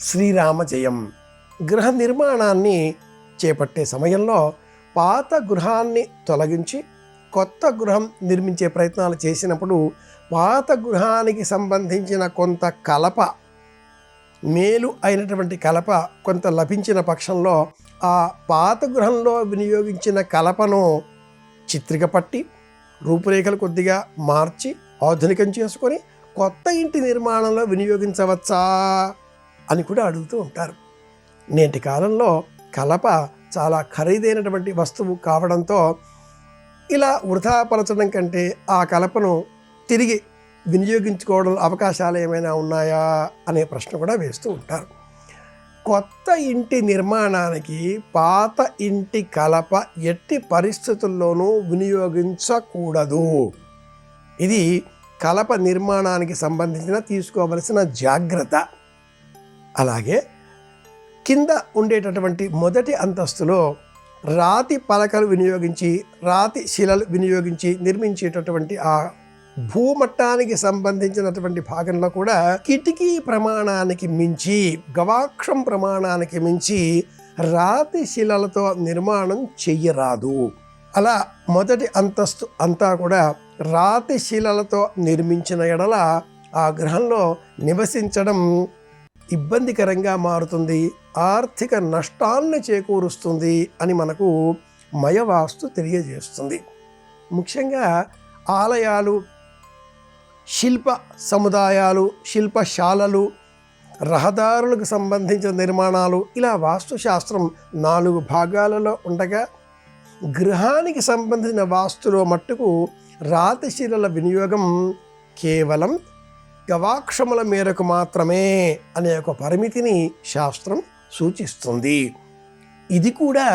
శ్రీరామ జయం. గృహ నిర్మాణాన్ని చేపట్టే సమయంలో పాత గృహాన్ని తొలగించి కొత్త గృహం నిర్మించే ప్రయత్నాలు చేసినప్పుడు పాత గృహానికి సంబంధించిన కొంత కలప, మేలు అయినటువంటి కలప కొంత లభించిన పక్షంలో ఆ పాత గృహంలో వినియోగించిన కలపను చిత్రిక పట్టి రూపురేఖలు కొద్దిగా మార్చి ఆధునికం చేసుకొని కొత్త ఇంటి నిర్మాణంలో వినియోగించవచ్చా అని కూడా అడుగుతూ ఉంటారు. నేటి కాలంలో కలప చాలా ఖరీదైనటువంటి వస్తువు కావడంతో ఇలా వృధాపరచడం కంటే ఆ కలపను తిరిగి వినియోగించుకోవడం అవకాశాలు ఏమైనా ఉన్నాయా అనే ప్రశ్న కూడా వేస్తూ ఉంటారు. కొత్త ఇంటి నిర్మాణానికి పాత ఇంటి కలప ఎట్టి పరిస్థితుల్లోనూ వినియోగించకూడదు. ఇది కలప నిర్మాణానికి సంబంధించిన తీసుకోవలసిన జాగ్రత్త. అలాగే కింద ఉండేటటువంటి మొదటి అంతస్తులో రాతి పలకలు వినియోగించి, రాతి శిలలు వినియోగించి నిర్మించేటటువంటి ఆ భూమట్టానికి సంబంధించినటువంటి భాగంలో కూడా కిటికీ ప్రమాణానికి మించి, గవాక్షం ప్రమాణానికి మించి రాతి శిలలతో నిర్మాణం చెయ్యరాదు. అలా మొదటి అంతస్తు అంతా కూడా రాతి శిలలతో నిర్మించిన ఎడల ఆ గృహంలో నివసించడం ఇబ్బందికరంగా మారుతుంది, ఆర్థిక నష్టాలను చేకూరుస్తుంది అని మనకు మయవాస్తు తెలియజేస్తుంది. ముఖ్యంగా ఆలయాలు, శిల్ప సముదాయాలు, శిల్పశాలలు, రహదారులకు సంబంధించిన నిర్మాణాలు, ఇలా వాస్తుశాస్త్రం 4 భాగాలలో ఉండగా గృహానికి సంబంధించిన వాస్తులో మట్టుకు రాతిశిలల వినియోగం కేవలం గవాక్షముల మేరకు మాత్రమే అనే ఒక పరిమితిని శాస్త్రం సూచిస్తుంది. ఇది కూడా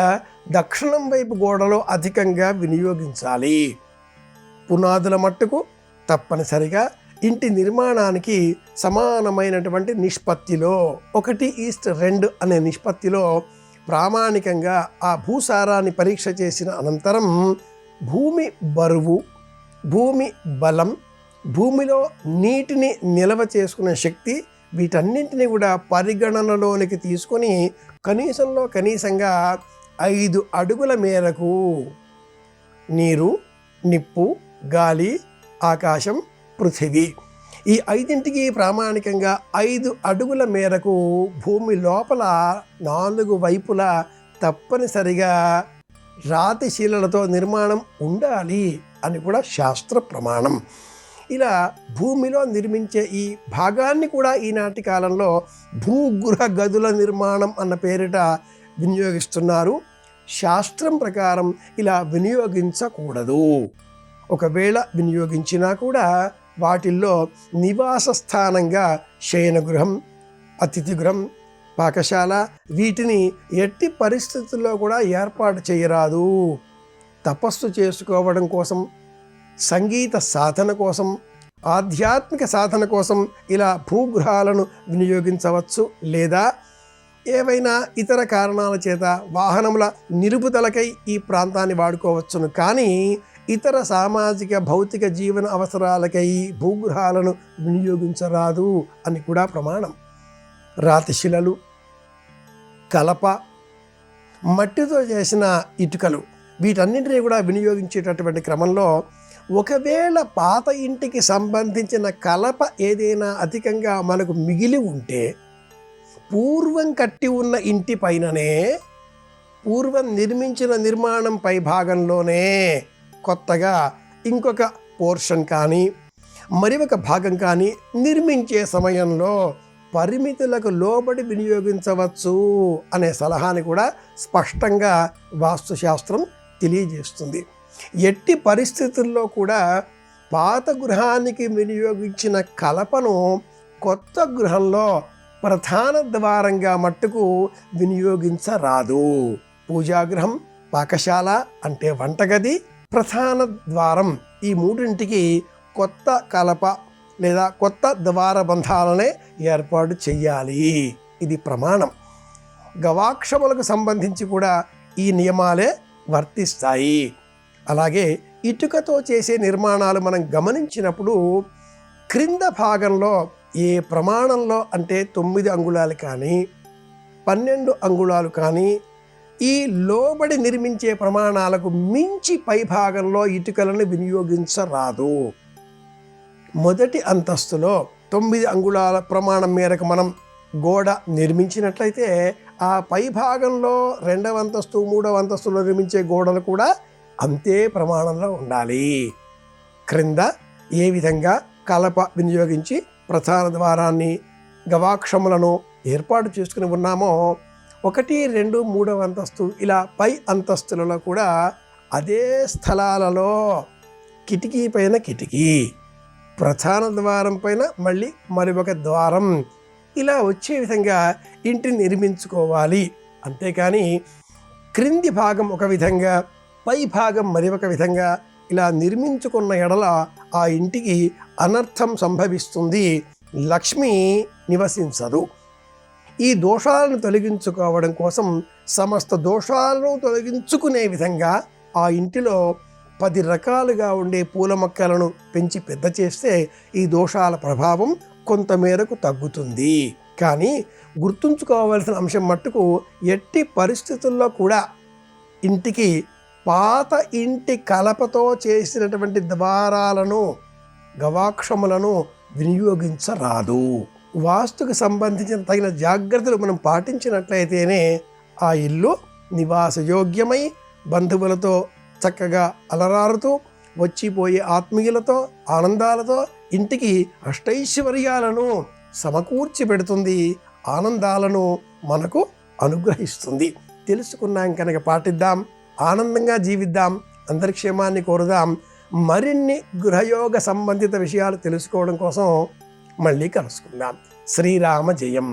దక్షిణం వైపు గోడలో అధికంగా వినియోగించాలి. పునాదుల మట్టుకు తప్పనిసరిగా ఇంటి నిర్మాణానికి సమానమైనటువంటి నిష్పత్తిలో 1:2 అనే నిష్పత్తిలో ప్రామాణికంగా ఆ భూసారాన్ని పరీక్ష చేసిన అనంతరం భూమి బరువు, భూమి బలం, భూమిలో నీటిని నిల్వ చేసుకునే శక్తి, వీటన్నింటినీ కూడా పరిగణనలోనికి తీసుకొని కనీసంగా 5 అడుగుల మేరకు నీరు, నిప్పు, గాలి, ఆకాశం, పృథివీ, ఈ 5ంటికి ప్రామాణికంగా 5 అడుగుల మేరకు భూమి లోపల 4 వైపులా తప్పనిసరిగా రాతి శిలలతో నిర్మాణం ఉండాలి అని కూడా శాస్త్ర ప్రమాణం. ఇలా భూమిలో నిర్మించే ఈ భాగాన్ని కూడా ఈనాటి కాలంలో భూగృహ గదుల నిర్మాణం అన్న పేరిట వినియోగిస్తున్నారు. శాస్త్రం ప్రకారం ఇలా వినియోగించకూడదు. ఒకవేళ వినియోగించినా కూడా వాటిల్లో నివాస స్థానంగా శయనగృహం, అతిథి గృహం, పాకశాల వీటిని ఎట్టి పరిస్థితుల్లో కూడా ఏర్పాటు చేయరాదు. తపస్సు చేసుకోవడం కోసం, సంగీత సాధన కోసం, ఆధ్యాత్మిక సాధన కోసం ఇలా భూగృహాలను వినియోగించవచ్చు. లేదా ఏవైనా ఇతర కారణాల చేత వాహనముల నిలుపుదలకై ఈ ప్రాంతాన్ని వాడుకోవచ్చును. కానీ ఇతర సామాజిక భౌతిక జీవన అవసరాలకై భూగృహాలను వినియోగించరాదు అని కూడా ప్రమాణం. రాతి శిలలు, కలప, మట్టితో చేసిన ఇటుకలు వీటన్నింటినీ కూడా వినియోగించేటటువంటి క్రమంలో ఒకవేళ పాత ఇంటికి సంబంధించిన కలప ఏదైనా అధికంగా మనకు మిగిలి ఉంటే పూర్వం కట్టి ఉన్న ఇంటి పైననే, పూర్వం నిర్మించిన నిర్మాణం పై భాగంలోనే కొత్తగా ఇంకొక పోర్షన్ కానీ మరి ఒక భాగం కానీ నిర్మించే సమయంలో పరిమితులకు లోబడి వినియోగించవచ్చు అనే సలహాని కూడా స్పష్టంగా వాస్తుశాస్త్రం తెలియజేస్తుంది. ఎట్టి పరిస్థితుల్లో కూడా పాత గృహానికి వినియోగించిన కలపను కొత్త గృహంలో ప్రధాన ద్వారంగా మట్టుకు వినియోగించరాదు. పూజాగృహం, పాకశాల అంటే వంటగది, ప్రధాన ద్వారం ఈ 3ంటికి కొత్త కలప లేదా కొత్త ద్వారబంధాలనే ఏర్పాటు చెయ్యాలి. ఇది ప్రమాణం. గవాక్షములకు సంబంధించి కూడా ఈ నియమాలే వర్తిస్తాయి. అలాగే ఇటుకతో చేసే నిర్మాణాలు మనం గమనించినప్పుడు క్రింద భాగంలో ఏ ప్రమాణంలో అంటే 9 అంగుళాలు కానీ 12 అంగుళాలు కానీ ఈ లోబడి నిర్మించే ప్రమాణాలకు మించి పైభాగంలో ఇటుకలను వినియోగించరాదు. మొదటి అంతస్తులో 9 అంగుళాల ప్రమాణం మేరకు మనం గోడ నిర్మించినట్లయితే ఆ పైభాగంలో 2వ అంతస్తు 3వ అంతస్తులో నిర్మించే గోడలు కూడా అంతే ప్రమాణంలో ఉండాలి. క్రింద ఏ విధంగా కలప వినియోగించి ప్రధాన ద్వారాన్ని గవాక్షములను ఏర్పాటు చేసుకుని ఉన్నామో 1, 2, 3వ అంతస్తు ఇలా పై అంతస్తులలో కూడా అదే స్థలాలలో కిటికీ పైన కిటికీ, ప్రధాన ద్వారం పైన మళ్ళీ మరి ఒక ద్వారం ఇలా వచ్చే విధంగా ఇంటిని నిర్మించుకోవాలి. అంతేకాని క్రింది భాగం ఒక విధంగా పై భాగం మరి ఒక విధంగా ఇలా నిర్మించుకున్న ఎడల ఆ ఇంటికి అనర్థం సంభవిస్తుంది, లక్ష్మి నివసించదు. ఈ దోషాలను తొలగించుకోవడం కోసం సమస్త దోషాలను తొలగించుకునే విధంగా ఆ ఇంటిలో 10 రకాలుగా ఉండే పూల మొక్కలను పెంచి పెద్ద చేస్తే ఈ దోషాల ప్రభావం కొంతమేరకు తగ్గుతుంది. కానీ గుర్తుంచుకోవాల్సిన అంశం మట్టుకు ఎట్టి పరిస్థితుల్లో కూడా ఇంటికి పాత ఇంటి కలపతో చేసినటువంటి ద్వారాలను గవాక్షములను వినియోగించరాదు. వాస్తుకు సంబంధించిన తగిన జాగ్రత్తలు మనం పాటించినట్లయితేనే ఆ ఇల్లు నివాసయోగ్యమై బంధువులతో చక్కగా అలరారుతూ వచ్చిపోయే ఆత్మీయులతో ఆనందాలతో ఇంటికి అష్టైశ్వర్యాలను సమకూర్చి పెడుతుంది, ఆనందాలను మనకు అనుగ్రహిస్తుంది. తెలుసుకున్నాం కనుక పాటిద్దాం, ఆనందంగా జీవిద్దాం, అందరి క్షేమాన్ని కోరుదాం. మరిన్ని గృహయోగ సంబంధిత విషయాలు తెలుసుకోవడం కోసం మళ్ళీ కలుసుకుందాం. శ్రీరామ జయం.